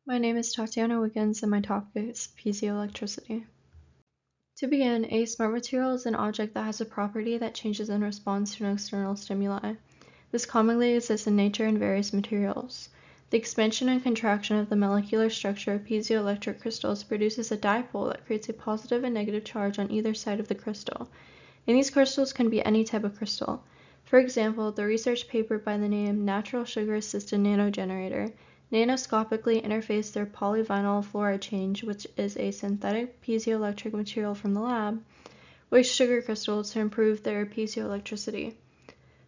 My name is Tatiana Wiggins and my topic is piezoelectricity. To begin, a smart material is an object that has a property that changes in response to an external stimuli. This commonly exists in nature in various materials. The expansion and contraction of the molecular structure of piezoelectric crystals produces a dipole that creates a positive and negative charge on either side of the crystal. And these crystals can be any type of crystal. For example, the research paper by the name Natural Sugar Assisted Nanogenerator nanoscopically interface their polyvinyl fluoride change, which is a synthetic piezoelectric material from the lab, with sugar crystals to improve their piezoelectricity.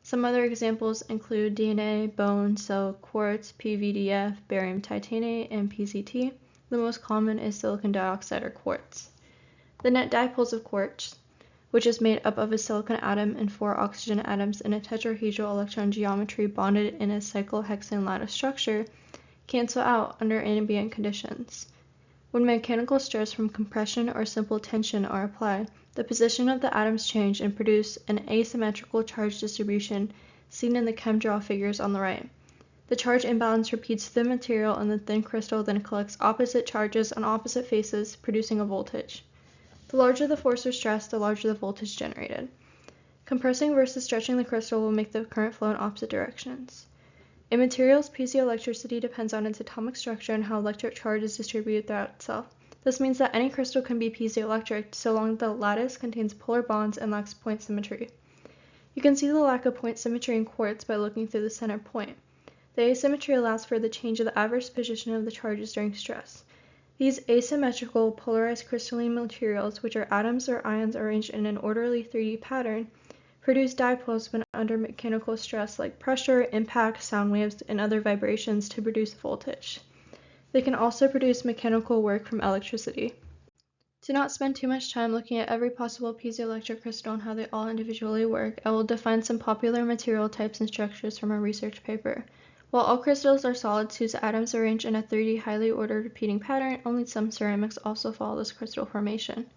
Some other examples include DNA, bone, cell, quartz, PVDF, barium titanate, and PCT. The most common is silicon dioxide or quartz. The net dipoles of quartz, which is made up of a silicon atom and 4 oxygen atoms in a tetrahedral electron geometry bonded in a cyclohexane lattice structure, cancel out under ambient conditions. When mechanical stress from compression or simple tension are applied, the position of the atoms change and produce an asymmetrical charge distribution seen in the ChemDraw figures on the right. The charge imbalance repeats through the material and the thin crystal then collects opposite charges on opposite faces, producing a voltage. The larger the force or stress, the larger the voltage generated. Compressing versus stretching the crystal will make the current flow in opposite directions. A material's piezoelectricity depends on its atomic structure and how electric charge is distributed throughout itself. This means that any crystal can be piezoelectric so long as the lattice contains polar bonds and lacks point symmetry. You can see the lack of point symmetry in quartz by looking through the center point. The asymmetry allows for the change of the adverse position of the charges during stress. These asymmetrical polarized crystalline materials, which are atoms or ions arranged in an orderly 3D pattern, produce dipoles when under mechanical stress like pressure, impact, sound waves, and other vibrations to produce voltage. They can also produce mechanical work from electricity. To not spend too much time looking at every possible piezoelectric crystal and how they all individually work, I will define some popular material types and structures from a research paper. While all crystals are solids whose atoms are arranged in a 3D highly ordered repeating pattern, only some ceramics also follow this crystal formation.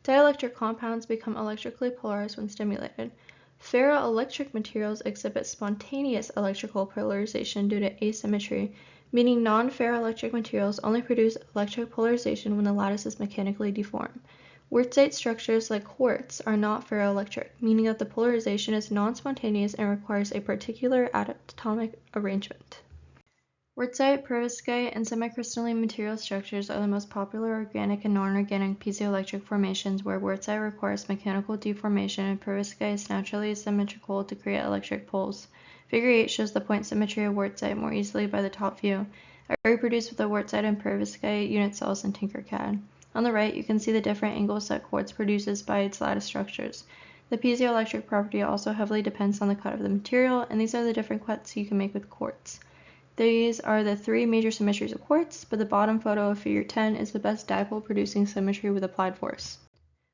Dielectric compounds become electrically polarized when stimulated. Ferroelectric materials exhibit spontaneous electrical polarization due to asymmetry, meaning non-ferroelectric materials only produce electric polarization when the lattice is mechanically deformed. Wurtzite structures like quartz are not ferroelectric, meaning that the polarization is non-spontaneous and requires a particular atomic arrangement. Wurtzite, perovskite, and semicrystalline material structures are the most popular organic and non-organic piezoelectric formations where wurtzite requires mechanical deformation and perovskite is naturally symmetrical to create electric poles. Figure 8 shows the point symmetry of wurtzite more easily by the top view. I reproduced with the wurtzite and perovskite unit cells in Tinkercad. On the right, you can see the different angles that quartz produces by its lattice structures. The piezoelectric property also heavily depends on the cut of the material, and these are the different cuts you can make with quartz. These are the 3 major symmetries of quartz, but the bottom photo of figure 10 is the best dipole producing symmetry with applied force.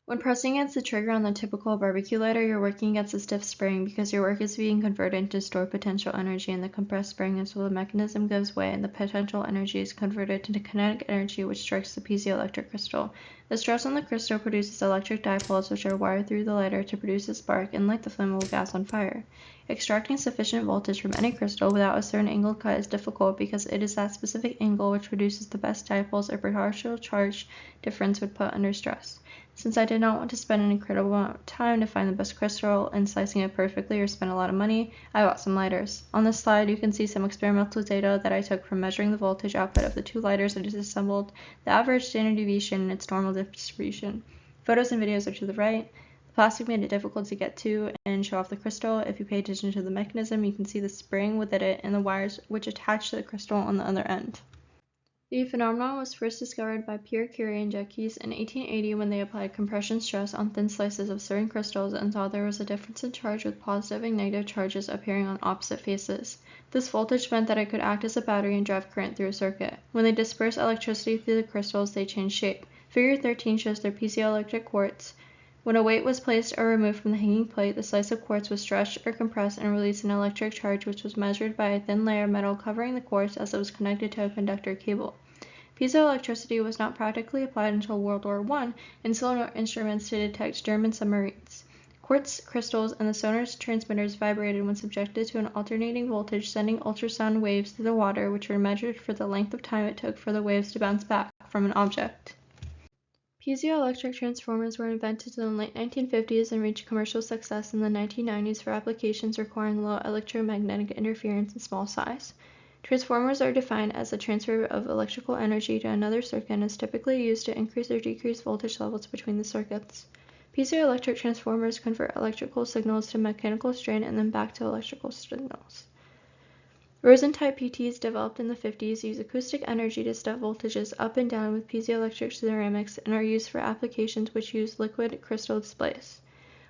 When pressing against the trigger on the typical barbecue lighter, you're working against a stiff spring because your work is being converted into stored potential energy in the compressed spring until the mechanism gives way and the potential energy is converted into kinetic energy which strikes the piezoelectric crystal. The stress on the crystal produces electric dipoles which are wired through the lighter to produce a spark and light the flammable gas on fire. Extracting sufficient voltage from any crystal without a certain angle cut is difficult because it is that specific angle which produces the best dipoles or partial charge difference when put under stress. Since I did not want to spend an incredible amount of time to find the best crystal and slicing it perfectly or spend a lot of money, I bought some lighters. On this slide, you can see some experimental data that I took from measuring the voltage output of the 2 lighters I disassembled, the average standard deviation, and its normal distribution. Photos and videos are to the right. The plastic made it difficult to get to and show off the crystal. If you pay attention to the mechanism, you can see the spring within it and the wires which attach to the crystal on the other end. The phenomenon was first discovered by Pierre Curie and Jacques in 1880 when they applied compression stress on thin slices of certain crystals and saw there was a difference in charge with positive and negative charges appearing on opposite faces. This voltage meant that it could act as a battery and drive current through a circuit. When they dispersed electricity through the crystals, they changed shape. Figure 13 shows their piezoelectric quartz. When a weight was placed or removed from the hanging plate, the slice of quartz was stretched or compressed and released an electric charge which was measured by a thin layer of metal covering the quartz as it was connected to a conductor cable. Piezoelectricity was not practically applied until World War I in sonar instruments to detect German submarines. Quartz crystals and the sonar's transmitters vibrated when subjected to an alternating voltage, sending ultrasound waves through the water, which were measured for the length of time it took for the waves to bounce back from an object. Piezoelectric transformers were invented in the late 1950s and reached commercial success in the 1990s for applications requiring low electromagnetic interference and small size. Transformers are defined as a transfer of electrical energy to another circuit and is typically used to increase or decrease voltage levels between the circuits. Piezoelectric transformers convert electrical signals to mechanical strain and then back to electrical signals. Rosen-type PTs developed in the 50s use acoustic energy to step voltages up and down with piezoelectric ceramics and are used for applications which use liquid crystal displays.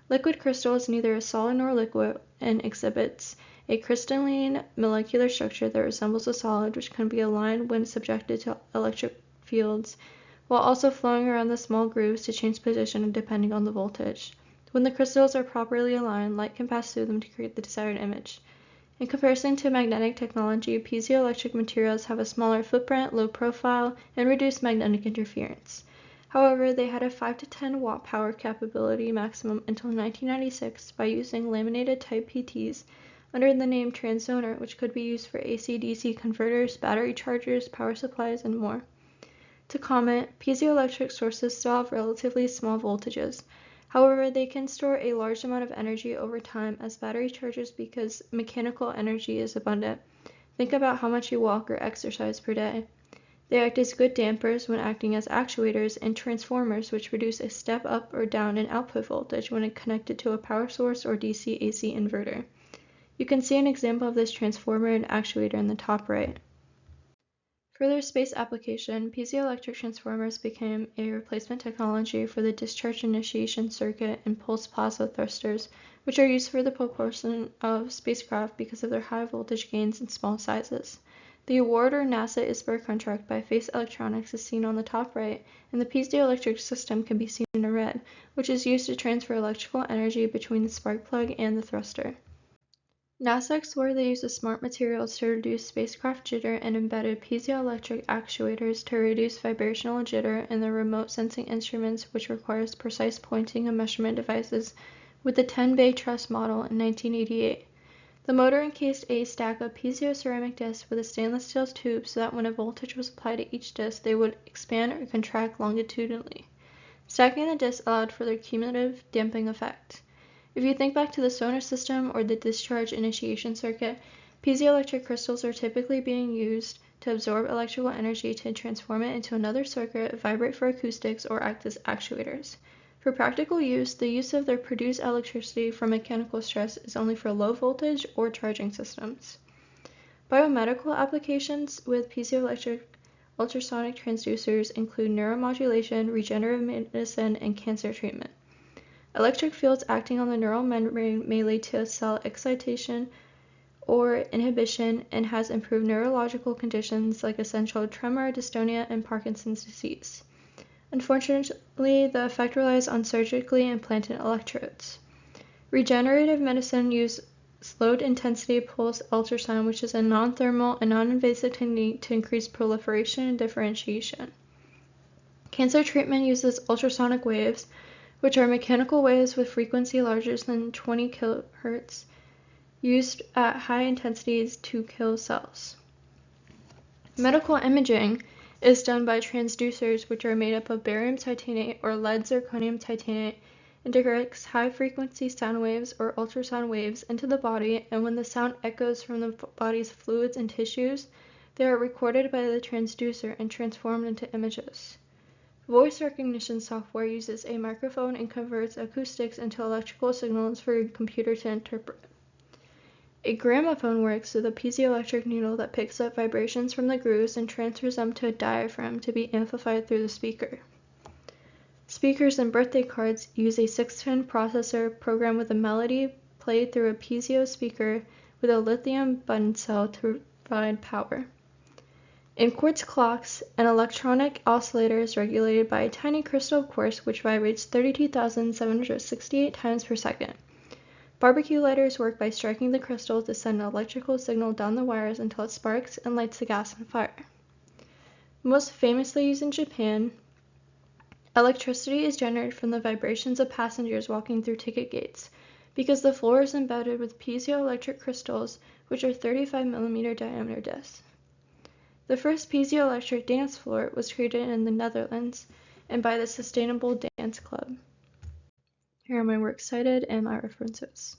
Liquid crystal is neither a solid nor liquid and exhibits a crystalline molecular structure that resembles a solid, which can be aligned when subjected to electric fields, while also flowing around the small grooves to change position depending on the voltage. When the crystals are properly aligned, light can pass through them to create the desired image. In comparison to magnetic technology, piezoelectric materials have a smaller footprint, low profile, and reduced magnetic interference. However, they had a 5 to 10 watt power capability maximum until 1996 by using laminated type PTs under the name transsonar, which could be used for AC-DC converters, battery chargers, power supplies, and more. To comment, piezoelectric sources still have relatively small voltages. However, they can store a large amount of energy over time as battery chargers because mechanical energy is abundant. Think about how much you walk or exercise per day. They act as good dampers when acting as actuators and transformers, which produce a step up or down in output voltage when connected to a power source or DC-AC inverter. You can see an example of this transformer and actuator in the top right. For their space application, piezoelectric transformers became a replacement technology for the discharge initiation circuit and pulse plasma thrusters, which are used for the propulsion of spacecraft because of their high voltage gains and small sizes. The award or NASA ISBER contract by Face Electronics is seen on the top right, and the piezoelectric system can be seen in red, which is used to transfer electrical energy between the spark plug and the thruster. NASA explored the use of smart materials to reduce spacecraft jitter and embedded piezoelectric actuators to reduce vibrational jitter in the remote sensing instruments, which requires precise pointing and measurement devices, with the 10-bay truss model in 1988. The motor encased a stack of piezoceramic discs with a stainless steel tube so that when a voltage was applied to each disc, they would expand or contract longitudinally. Stacking the discs allowed for their cumulative damping effect. If you think back to the sonar system or the discharge initiation circuit, piezoelectric crystals are typically being used to absorb electrical energy to transform it into another circuit, vibrate for acoustics, or act as actuators. For practical use, the use of their produced electricity from mechanical stress is only for low voltage or charging systems. Biomedical applications with piezoelectric ultrasonic transducers include neuromodulation, regenerative medicine, and cancer treatment. Electric fields acting on the neural membrane may lead to cell excitation or inhibition and has improved neurological conditions like essential tremor, dystonia, and Parkinson's disease. Unfortunately, the effect relies on surgically implanted electrodes. Regenerative medicine uses low-intensity pulse ultrasound, which is a non-thermal and non-invasive technique to increase proliferation and differentiation. Cancer treatment uses ultrasonic waves, which are mechanical waves with frequency larger than 20 kHz, used at high intensities to kill cells. Medical imaging is done by transducers, which are made up of barium titanate or lead zirconium titanate, and directs high-frequency sound waves or ultrasound waves into the body, and when the sound echoes from the body's fluids and tissues, they are recorded by the transducer and transformed into images. Voice recognition software uses a microphone and converts acoustics into electrical signals for a computer to interpret. A gramophone works with a piezoelectric needle that picks up vibrations from the grooves and transfers them to a diaphragm to be amplified through the speaker. Speakers and birthday cards use a 6-pin processor programmed with a melody played through a piezo speaker with a lithium button cell to provide power. In quartz clocks, an electronic oscillator is regulated by a tiny crystal quartz which vibrates 32,768 times per second. Barbecue lighters work by striking the crystal to send an electrical signal down the wires until it sparks and lights the gas on fire. Most famously used in Japan, Electricity is generated from the vibrations of passengers walking through ticket gates, because the floor is embedded with piezoelectric crystals, which are 35mm diameter discs. The first piezoelectric dance floor was created in the Netherlands and by the Sustainable Dance Club. Here are my works cited and my references.